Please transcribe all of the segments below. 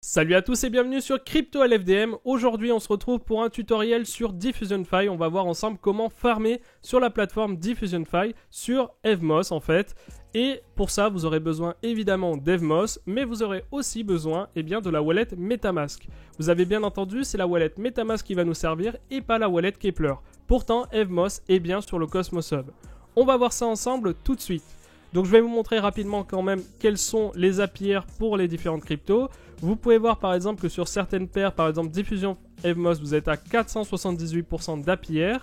Salut à tous et bienvenue sur Crypto LFDM. Aujourd'hui on se retrouve pour un tutoriel sur DiffusionFi. On va voir ensemble comment farmer sur la plateforme DiffusionFi sur Evmos en fait. Et pour ça vous aurez besoin évidemment d'Evmos, mais vous aurez aussi besoin de la wallet Metamask. Vous avez bien entendu, c'est la wallet Metamask qui va nous servir et pas la wallet Keplr. Pourtant Evmos est bien sur le Cosmos Hub. On va voir ça ensemble tout de suite. Donc je vais vous montrer rapidement quand même quels sont les API pour les différentes cryptos. Vous pouvez voir par exemple que sur certaines paires, par exemple Diffusion Evmos, vous êtes à 478% d'API.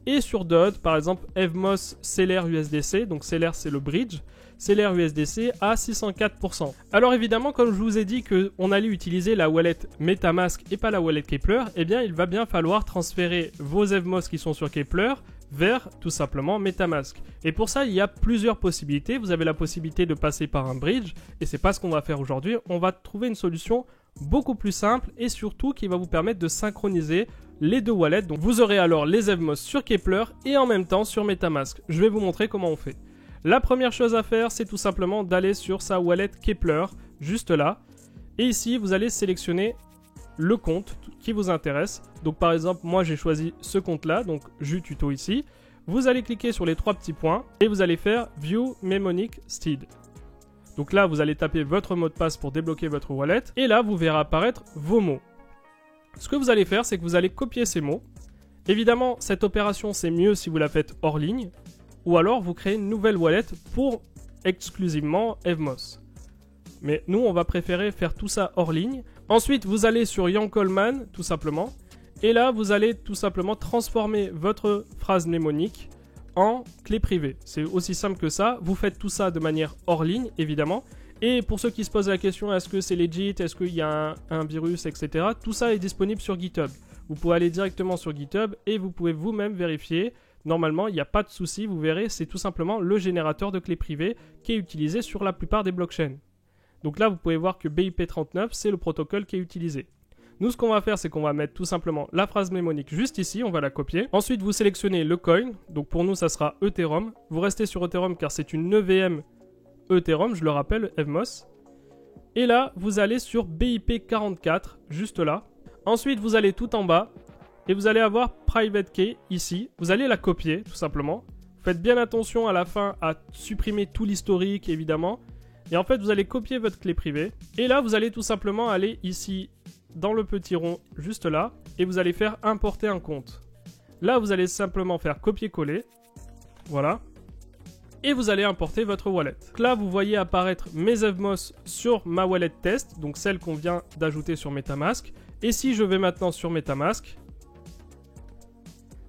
Et sur d'autres, par exemple Evmos Celer USDC, donc Celer c'est le bridge, Celer USDC à 604%. Alors évidemment, comme je vous ai dit qu'on allait utiliser la wallet Metamask et pas la wallet Keplr, eh bien il va bien falloir transférer vos Evmos qui sont sur Keplr vers tout simplement Metamask. Et pour ça, il y a plusieurs possibilités. Vous avez la possibilité de passer par un bridge, et c'est pas ce qu'on va faire aujourd'hui. On va trouver une solution beaucoup plus simple et surtout qui va vous permettre de synchroniser les deux wallets. Donc vous aurez alors les Evmos sur Keplr et en même temps sur Metamask. Je vais vous montrer comment on fait. La première chose à faire, c'est tout simplement d'aller sur sa wallet Keplr, juste là. Et ici, vous allez sélectionner le compte qui vous intéresse. Donc par exemple, moi j'ai choisi ce compte-là, donc JUtuto ici. Vous allez cliquer sur les trois petits points et vous allez faire View Mnemonic Steed. Donc là, vous allez taper votre mot de passe pour débloquer votre wallet et là, vous verrez apparaître vos mots. Ce que vous allez faire, c'est que vous allez copier ces mots. Évidemment, cette opération, c'est mieux si vous la faites hors ligne ou alors vous créez une nouvelle wallet pour exclusivement Evmos. Mais nous, on va préférer faire tout ça hors ligne. Ensuite, vous allez sur Ian Coleman, tout simplement. Et là, vous allez tout simplement transformer votre phrase mnémonique en clé privée. C'est aussi simple que ça. Vous faites tout ça de manière hors ligne, évidemment. Et pour ceux qui se posent la question, est-ce que c'est legit, est-ce qu'il y a un virus, etc. Tout ça est disponible sur GitHub. Vous pouvez aller directement sur GitHub et vous pouvez vous-même vérifier. Normalement, il n'y a pas de souci. Vous verrez, c'est tout simplement le générateur de clés privées qui est utilisé sur la plupart des blockchains. Donc là, vous pouvez voir que BIP39, c'est le protocole qui est utilisé. Nous, ce qu'on va faire, c'est qu'on va mettre tout simplement la phrase mnémonique juste ici, on va la copier. Ensuite, vous sélectionnez le coin, donc pour nous, ça sera Ethereum. Vous restez sur Ethereum car c'est une EVM Ethereum, je le rappelle, Evmos. Et là, vous allez sur BIP44, juste là. Ensuite, vous allez tout en bas et vous allez avoir Private Key ici. Vous allez la copier, tout simplement. Faites bien attention à la fin à supprimer tout l'historique, évidemment. Et en fait, vous allez copier votre clé privée. Et là, vous allez tout simplement aller ici, dans le petit rond, juste là. Et vous allez faire importer un compte. Là, vous allez simplement faire copier-coller. Voilà. Et vous allez importer votre wallet. Donc là, vous voyez apparaître mes Evmos sur ma wallet test. Donc celle qu'on vient d'ajouter sur Metamask. Et si je vais maintenant sur Metamask,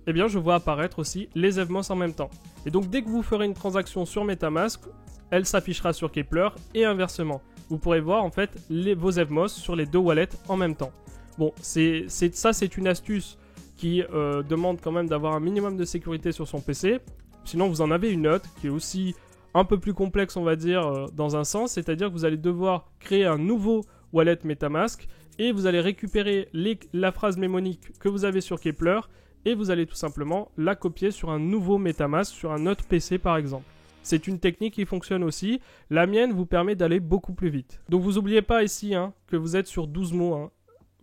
eh bien, je vois apparaître aussi les Evmos en même temps. Et donc, dès que vous ferez une transaction sur Metamask, elle s'affichera sur Keplr et inversement. Vous pourrez voir en fait vos Evmos sur les deux wallets en même temps. Bon, c'est une astuce qui demande quand même d'avoir un minimum de sécurité sur son PC. Sinon, vous en avez une autre qui est aussi un peu plus complexe, on va dire, dans un sens. C'est-à-dire que vous allez devoir créer un nouveau wallet Metamask et vous allez récupérer la phrase mnémonique que vous avez sur Keplr et vous allez tout simplement la copier sur un nouveau Metamask, sur un autre PC par exemple. C'est une technique qui fonctionne aussi. La mienne vous permet d'aller beaucoup plus vite. Donc vous n'oubliez pas ici que vous êtes sur 12 mots.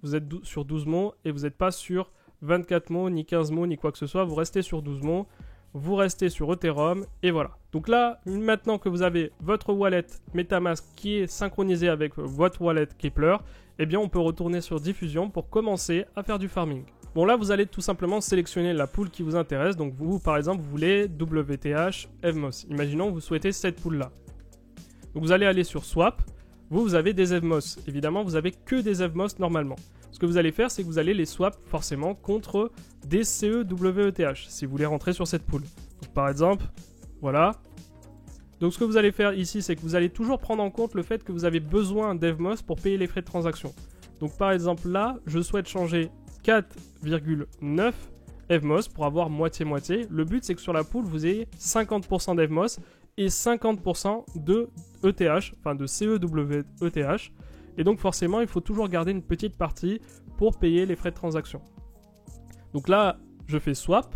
Vous êtes sur 12 mots et vous n'êtes pas sur 24 mots, ni 15 mots, ni quoi que ce soit. Vous restez sur 12 mots. Vous restez sur Ethereum et voilà. Donc là, maintenant que vous avez votre wallet Metamask qui est synchronisé avec votre wallet Keplr, eh bien on peut retourner sur Diffusion pour commencer à faire du farming. Bon là, vous allez tout simplement sélectionner la pool qui vous intéresse. Donc vous, par exemple, vous voulez WTH Evmos. Imaginons que vous souhaitez cette pool-là. Donc vous allez aller sur Swap. Vous avez des Evmos. Évidemment, vous n'avez que des Evmos normalement. Ce que vous allez faire, c'est que vous allez les swap forcément contre des CEWETH si vous voulez rentrer sur cette pool. Donc par exemple, voilà. Donc ce que vous allez faire ici, c'est que vous allez toujours prendre en compte le fait que vous avez besoin d'Evmos pour payer les frais de transaction. Donc par exemple là, je souhaite changer 4,9 Evmos pour avoir moitié-moitié. Le but, c'est que sur la pool, vous ayez 50% d'Evmos et 50% de ETH, enfin de CEWETH. Et donc forcément, il faut toujours garder une petite partie pour payer les frais de transaction. Donc là, je fais swap.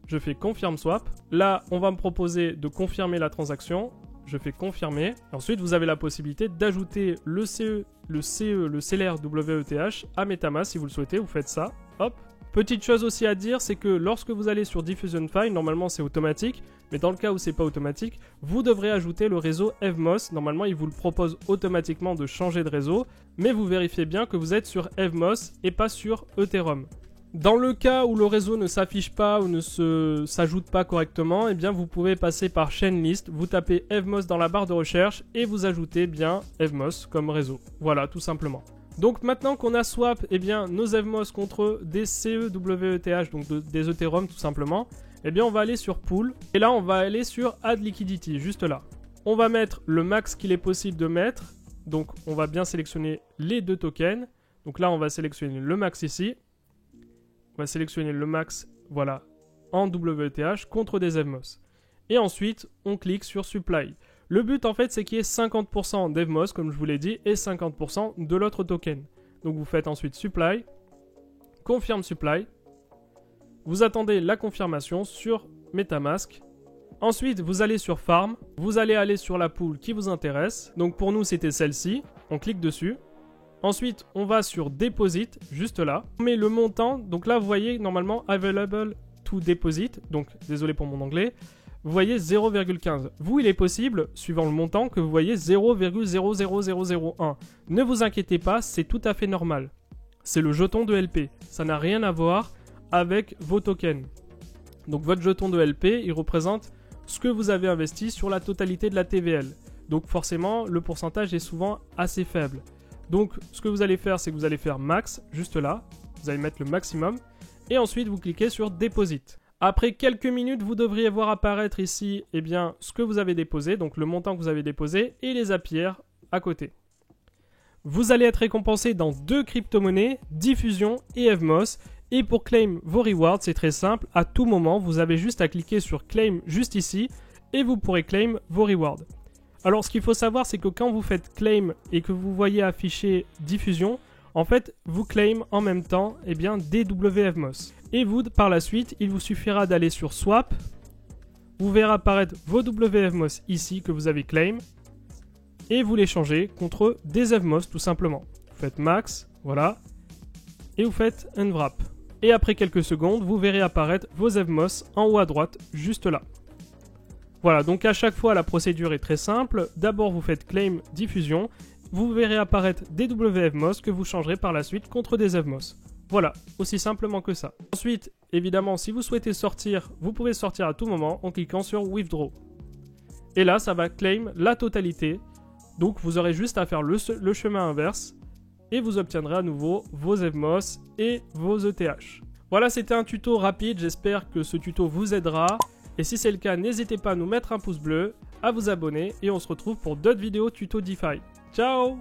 Je fais confirm swap. Là, on va me proposer de confirmer la transaction. je fais confirmer. Ensuite, vous avez la possibilité d'ajouter le CLR WETH à MetaMask si vous le souhaitez. Vous faites ça. Hop. Petite chose aussi à dire, c'est que lorsque vous allez sur Diffusionfy, normalement c'est automatique, mais dans le cas où c'est pas automatique, vous devrez ajouter le réseau Evmos. Normalement, il vous le propose automatiquement de changer de réseau, mais vous vérifiez bien que vous êtes sur Evmos et pas sur Ethereum. Dans le cas où le réseau ne s'affiche pas ou ne s'ajoute pas correctement, eh bien vous pouvez passer par Chainlist, vous tapez Evmos dans la barre de recherche et vous ajoutez bien Evmos comme réseau. Voilà, tout simplement. Donc maintenant qu'on a swap nos Evmos contre des CEWETH, donc des Ethereum tout simplement, eh bien on va aller sur Pool et là on va aller sur Add Liquidity, juste là. On va mettre le max qu'il est possible de mettre, donc on va bien sélectionner les deux tokens. Donc là on va sélectionner le max ici. On va sélectionner le max, voilà, en WETH contre des Evmos. Et ensuite, on clique sur Supply. Le but, en fait, c'est qu'il y ait 50% d'Evmos, comme je vous l'ai dit, et 50% de l'autre token. Donc, vous faites ensuite Supply, Confirme Supply. Vous attendez la confirmation sur MetaMask. Ensuite, vous allez sur Farm. Vous allez aller sur la pool qui vous intéresse. Donc, pour nous, c'était celle-ci. On clique dessus. Ensuite, on va sur Deposit, juste là. On met le montant. Donc là, vous voyez, normalement, Available to Deposit. Donc, désolé pour mon anglais. Vous voyez 0,15. Vous, il est possible, suivant le montant, que vous voyez 0,00001. Ne vous inquiétez pas, c'est tout à fait normal. C'est le jeton de LP. Ça n'a rien à voir avec vos tokens. Donc, votre jeton de LP, il représente ce que vous avez investi sur la totalité de la TVL. Donc, forcément, le pourcentage est souvent assez faible. Donc, ce que vous allez faire, c'est que vous allez faire max, juste là. Vous allez mettre le maximum. Et ensuite, vous cliquez sur Deposit. Après quelques minutes, vous devriez voir apparaître ici ce que vous avez déposé, donc le montant que vous avez déposé, et les APR à côté. Vous allez être récompensé dans 2 crypto-monnaies, Diffusion et Evmos. Et pour claim vos rewards, c'est très simple. À tout moment, vous avez juste à cliquer sur Claim juste ici, et vous pourrez claim vos rewards. Alors, ce qu'il faut savoir, c'est que quand vous faites claim et que vous voyez afficher diffusion, en fait, vous claim en même temps DW Evmos. Et vous, par la suite, il vous suffira d'aller sur Swap. Vous verrez apparaître vos WEVMOS ici que vous avez claim. Et vous les changez contre des Evmos tout simplement. Vous faites Max, voilà. Et vous faites Unwrap. Et après quelques secondes, vous verrez apparaître vos Evmos en haut à droite, juste là. Voilà, donc à chaque fois, la procédure est très simple. D'abord, vous faites Claim Diffusion. Vous verrez apparaître des WEVMOS que vous changerez par la suite contre des Evmos. Voilà, aussi simplement que ça. Ensuite, évidemment, si vous souhaitez sortir, vous pouvez sortir à tout moment en cliquant sur Withdraw. Et là, ça va claim la totalité. Donc, vous aurez juste à faire le chemin inverse. Et vous obtiendrez à nouveau vos Evmos et vos ETH. Voilà, c'était un tuto rapide. J'espère que ce tuto vous aidera. Et si c'est le cas, n'hésitez pas à nous mettre un pouce bleu, à vous abonner. Et on se retrouve pour d'autres vidéos tuto DeFi. Ciao!